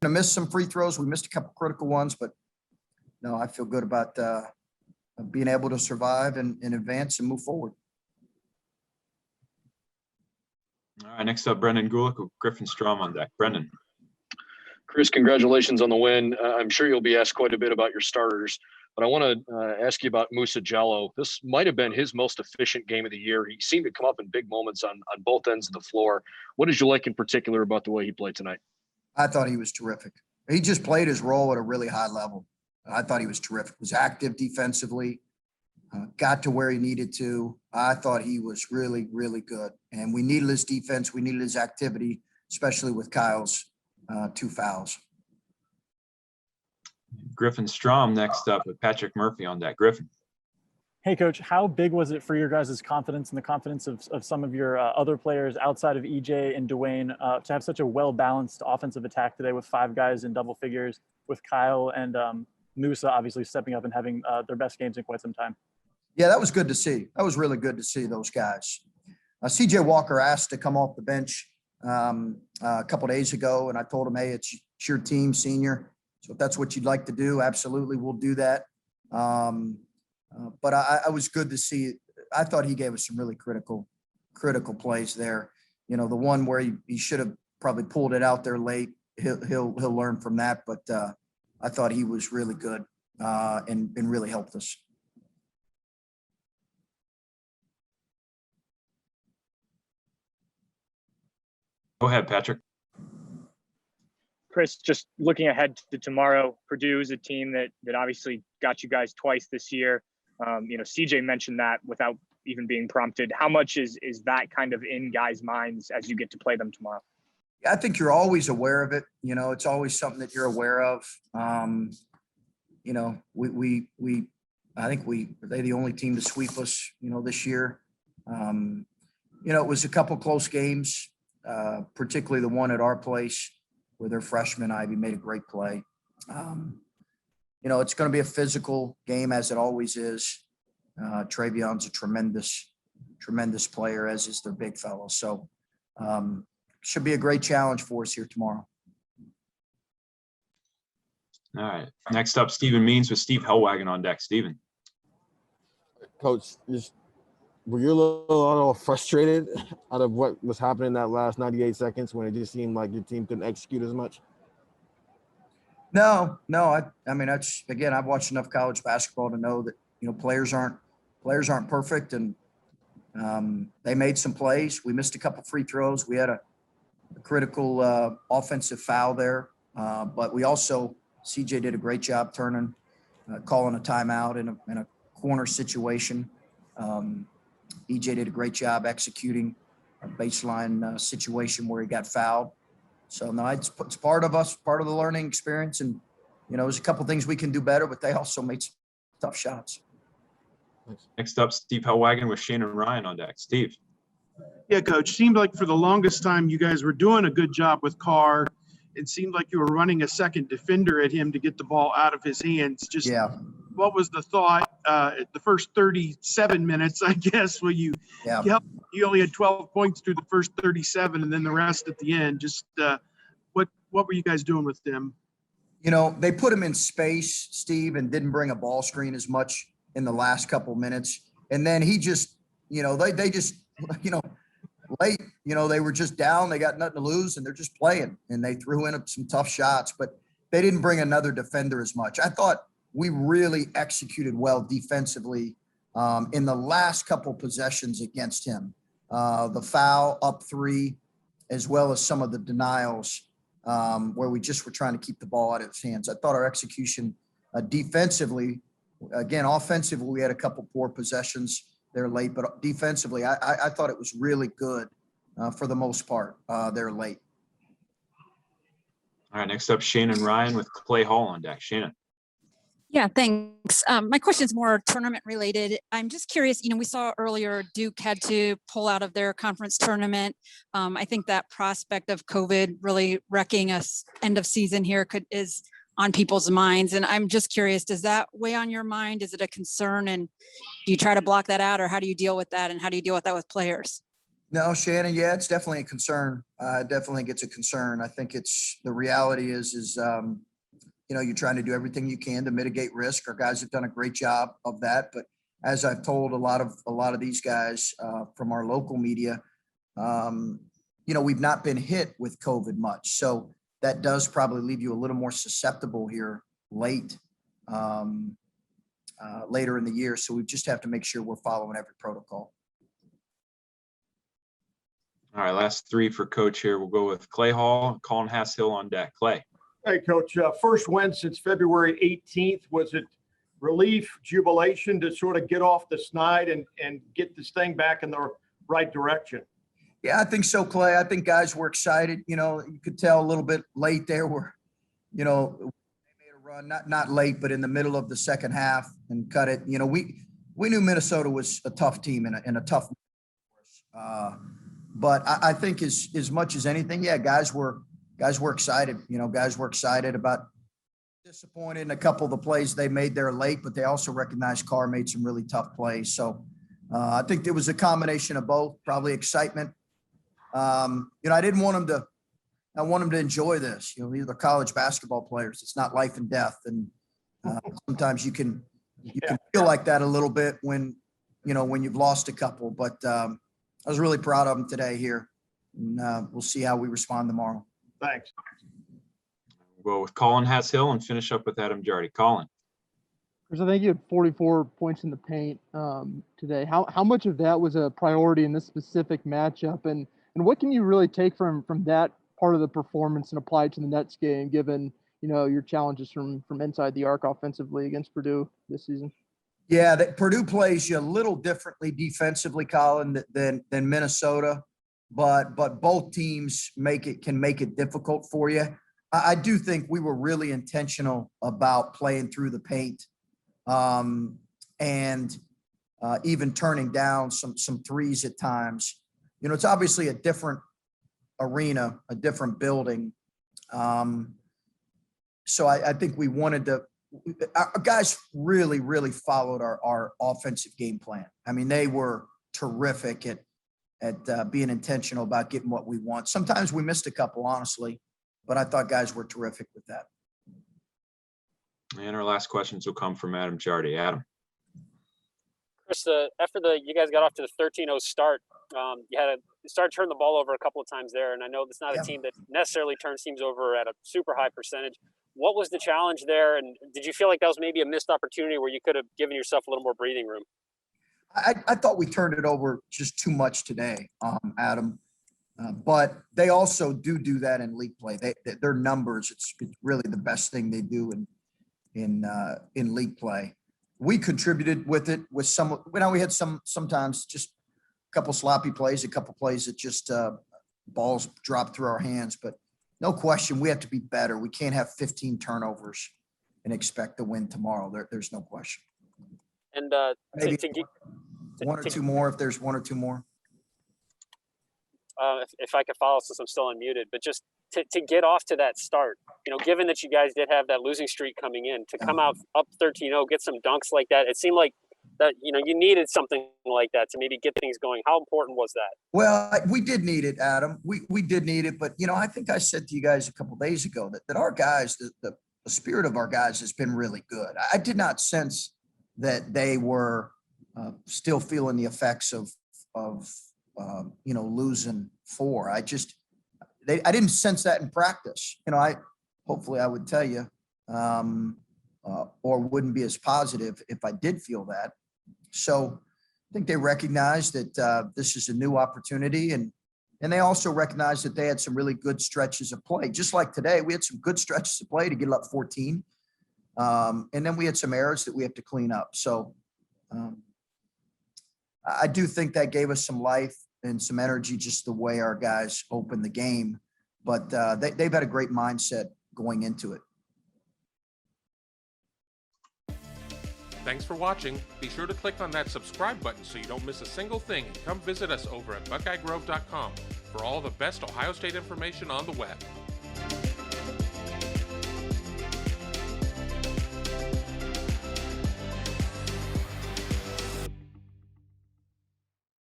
to miss some free throws. We missed a couple critical ones, but no, I feel good about being able to survive and advance and move forward. All right, next up, Brennan Gulick with Griffin Strom on deck. Brennan. Chris, congratulations on the win. I'm sure you'll be asked quite a bit about your starters, but I want to ask you about Musa Jallow. This might have been his most efficient game of the year. He seemed to come up in big moments on both ends of the floor. What did you like in particular about the way he played tonight? I thought he was terrific. He just played his role at a really high level. I thought he was terrific. Was active defensively, got to where he needed to. I thought he was really, really good. And we needed his defense. We needed his activity, especially with Kyle's 2 fouls. Griffin Strom next up with Patrick Murphy on deck. Griffin. Hey, Coach, how big was it for your guys' confidence and the confidence of some of your other players outside of EJ and Dwayne to have such a well-balanced offensive attack today with 5 guys in double figures, with Kyle and Musa obviously stepping up and having their best games in quite some time? Yeah, that was good to see. That was really good to see those guys. CJ Walker asked to come off the bench a couple days ago, and I told him, hey, it's your team, senior. So if that's what you'd like to do, absolutely, we'll do that. But I was good to see. I thought he gave us some really critical plays there. You know, the one where he should have probably pulled it out there late. He'll learn from that. But I thought he was really good and really helped us. Go ahead, Patrick. Chris, just looking ahead to tomorrow, Purdue is a team that obviously got you guys twice this year. CJ mentioned that without even being prompted. How much is that kind of in guys' minds as you get to play them tomorrow? Yeah, I think you're always aware of it. You know, it's always something that you're aware of. I think they're the only team to sweep us, this year. It was a couple close games, particularly the one at our place where their freshman Ivy made a great play. It's going to be a physical game as it always is. Travion's a tremendous player, as is their big fellow. So should be a great challenge for us here tomorrow. All right. Next up, Stephen Means with Steve Hellwagon on deck. Stephen. Coach, were you a little frustrated out of what was happening in that last 98 seconds when it just seemed like your team couldn't execute as much? No. I mean, that's, again, I've watched enough college basketball to know that, players aren't perfect, and they made some plays. We missed a couple free throws. We had a critical offensive foul there. But we also, CJ did a great job calling a timeout in a corner situation. EJ did a great job executing a baseline situation where he got fouled. So no, it's part of us, part of the learning experience. And, there's a couple things we can do better, but they also made some tough shots. Next up, Steve Hellwagon with Shane and Ryan on deck. Steve. Yeah, Coach, seemed like for the longest time you guys were doing a good job with Carr. It seemed like you were running a second defender at him to get the ball out of his hands. What was the thought at the first 37 minutes, I guess, where you only had 12 points through the first 37 and then the rest at the end. What were you guys doing with them? They put him in space, Steve, and didn't bring a ball screen as much in the last couple minutes. And then he just, they just, late, they were just down. They got nothing to lose, and they're just playing. And they threw in some tough shots, but they didn't bring another defender as much. I thought we really executed well defensively in the last couple possessions against him. The foul up 3, as well as some of the denials where we just were trying to keep the ball out of his hands. I thought our execution defensively, again, offensively, we had a couple poor possessions there late, but defensively, I thought it was really good for the most part there late. All right, next up, Shannon Ryan with Clay Hall on deck. Shannon. Yeah, thanks. My question is more tournament related. I'm just curious, we saw earlier Duke had to pull out of their conference tournament. I think that prospect of COVID really wrecking us end of season here is on people's minds. And I'm just curious, does that weigh on your mind? Is it a concern? And do you try to block that out, or how do you deal with that? And how do you deal with that with players? No, Shannon. Yeah, it's definitely a concern. Definitely gets a concern. I think it's the reality is you're trying to do everything you can to mitigate risk. Our guys have done a great job of that. But as I've told a lot of these guys from our local media, we've not been hit with COVID much. So that does probably leave you a little more susceptible here later in the year. So we just have to make sure we're following every protocol. All right, last three for Coach here. We'll go with Clay Hall, Colin Hass-Hill on deck. Clay. Hey, Coach. First win since February 18th. Was it relief, jubilation to sort of get off the snide and get this thing back in the right direction? Yeah, I think so, Clay. I think guys were excited. You could tell a little bit late there where, they made a run, not late, but in the middle of the second half and cut it. We knew Minnesota was a tough team and a tough. But I think as much as anything, yeah, guys were excited. Guys were excited about, disappointed in a couple of the plays they made there late, but they also recognized Carr made some really tough plays. So I think there was a combination of both, probably excitement. I didn't want them to. I want them to enjoy this. These are college basketball players. It's not life and death, and sometimes you can feel like that a little bit when you've lost a couple. But I was really proud of them today here, and we'll see how we respond tomorrow. Thanks. We'll go with Colin Hass-Hill and finish up with Adam Jardy. Colin. Chris, I think you had 44 points in the paint today. How much of that was a priority in this specific matchup, and what can you really take from that part of the performance and apply it to the Nets game, given your challenges from inside the arc offensively against Purdue this season? Yeah, Purdue plays you a little differently defensively, Colin, than Minnesota, but both teams can make it difficult for you. I do think we were really intentional about playing through the paint, and even turning down some threes at times. It's obviously a different arena, a different building. So I think we wanted to. Our guys really, really followed our offensive game plan. I mean, they were terrific at being intentional about getting what we want. Sometimes we missed a couple, honestly, but I thought guys were terrific with that. And our last questions will come from Adam Jardy. Adam. Chris, after you guys got off to the 13-0 start, you started turning the ball over a couple of times there, and I know it's not a team that necessarily turns teams over at a super high percentage. What was the challenge there, and did you feel like that was maybe a missed opportunity where you could have given yourself a little more breathing room? I thought we turned it over just too much today, Adam. But they also do that in league play. Their numbers, it's really the best thing they do in league play. We contributed with it with some. We had sometimes just a couple sloppy plays, a couple plays that just balls dropped through our hands. But no question, we have to be better. We can't have 15 turnovers and expect to win tomorrow. There's no question. And maybe one or two more, if there's one or two more. If I could follow, since I'm still unmuted, but just to get off to that start, given that you guys did have that losing streak coming in, to come out up 13-0, get some dunks like that, it seemed like that, you needed something like that to maybe get things going. How important was that? Well, we did need it, Adam. We did need it, but I think I said to you guys a couple of days ago that our guys, the spirit of our guys has been really good. I did not sense that they were still feeling the effects of losing 4. I didn't sense that in practice. Hopefully I would tell you, or wouldn't be as positive if I did feel that. So I think they recognized that this is a new opportunity, and they also recognized that they had some really good stretches of play. Just like today, we had some good stretches of play to get up 14. And then we had some errors that we have to clean up. So I do think that gave us some life and some energy, just the way our guys opened the game. But they've had a great mindset going into it. Thanks for watching. Be sure to click on that subscribe button so you don't miss a single thing, and come visit us over at BuckeyeGrove.com for all the best Ohio State information on the web.